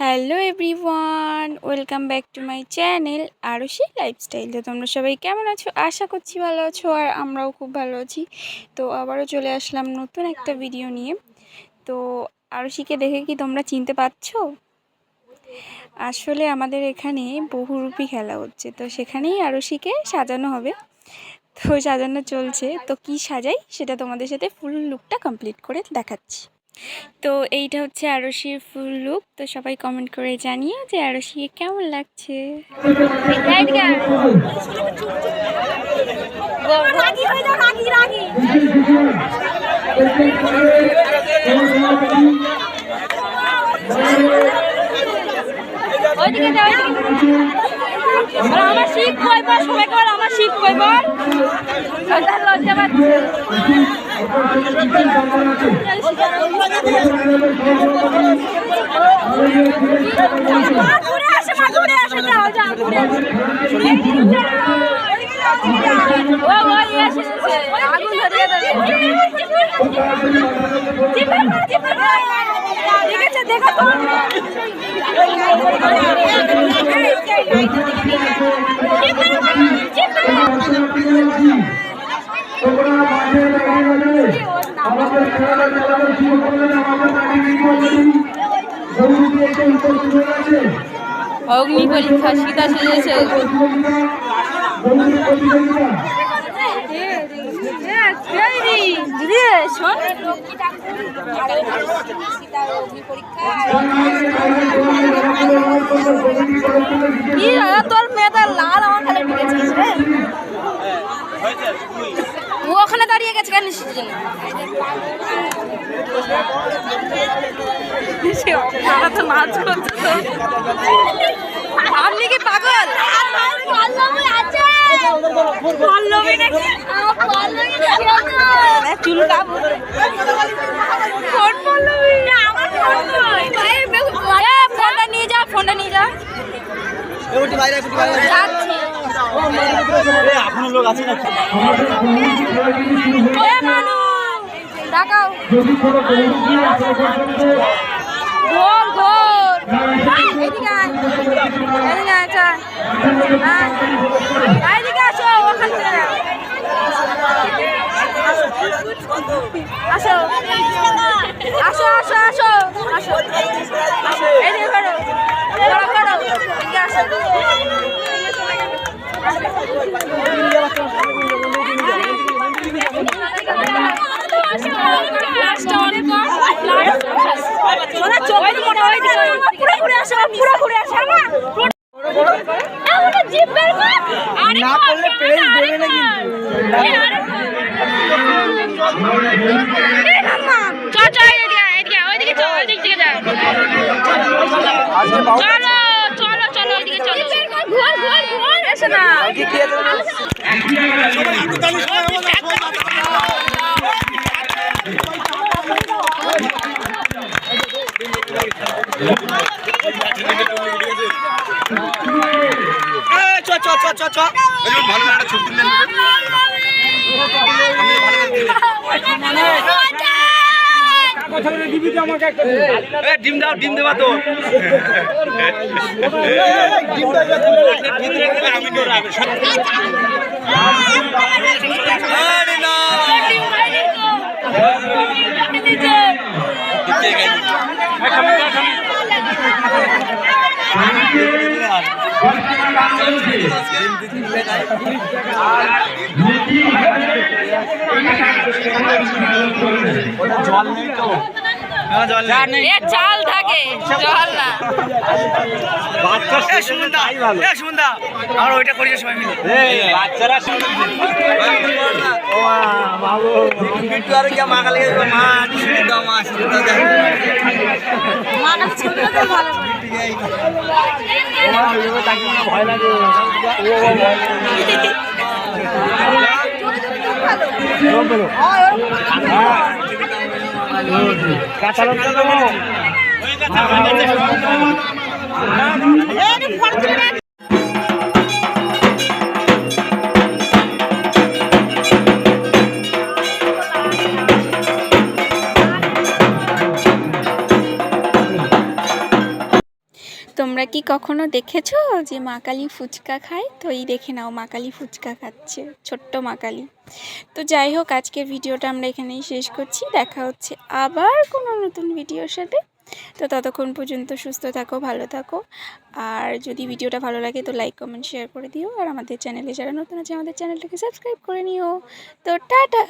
Hello everyone, welcome back to my channel Arushi lifestyle. তো তোমরা সবাই কেমন আছো? আশা করছি ভালো আছো, আর আমরাও খুব ভালো আছি। তো আবারও চলে আসলাম নতুন একটা ভিডিও নিয়ে। তো আরুষিকে দেখে কি তোমরা চিনতে পারছো? আসলে আমাদের এখানে বহুরূপী খেলা হচ্ছে, তো সেখানেই আরুষিকে সাজানো হবে। তো সাজানো চলছে, তো কি সাজাই সেটা তোমাদের সাথে ফুল লুকটা কমপ্লিট করে দেখাচ্ছি। তো এইটা হচ্ছে আরুষির ফুল লুক। তো সবাই কমেন্ট করে জানিয়ে যে আরুষিকে কেমন লাগছে। আমার শিখ কইবার সবাই কর, আমার শিখ কইবার লজ্জা পাচ্ছে। অগ্নি পরীক্ষা সীতা সেজেছে। তোর মেয়েটা লাল আমার খালে ঢুকেছিস রে। ও ওখানে দাঁড়িয়ে গেছে কেন জন্য? তো নাচ করছে তো। আপনি কি পাগল? চুলটা ফোনটা নিয়ে যা, ফোনটা নিয়ে যা। দেখাও ঘোর ঘোর, এদিকে আচ্ছা এদিকে আসো, ওখান থেকে আসো আসো আসো আসো আসো আসো, এদিকে করো করো করো, এদিকে আসো। না করলে পেজ দেবে না ডিম দাও, ডিম দেবা তো। জল নেই তো, চাল থাকে, জল না। আমরা ওইটা করি সবাই মিলে, বাচ্চারা ভয় লাগে। কাঁচা লঙ্কা দেবো। তোমরা কি কখনো দেখেছো যে মা কালী ফুচকা খায়? তো এই দেখে নাও, মা কালী ফুচকা খাচ্ছে, ছোট্ট মা কালী। তো যাই হোক, আজকের ভিডিওটা আমরা এখানেই শেষ করছি। দেখা হচ্ছে আবার কোনো নতুন ভিডিওর সাথে। তো ততক্ষণ পর্যন্ত সুস্থ থাকো, ভালো থাকো। আর যদি ভিডিওটা ভালো লাগে তো লাইক কমেন্ট শেয়ার করে দিও। আর আমাদের চ্যানেলে যারা নতুন আছে আমাদের চ্যানেলটাকে সাবস্ক্রাইব করে নিও। তো টাটা।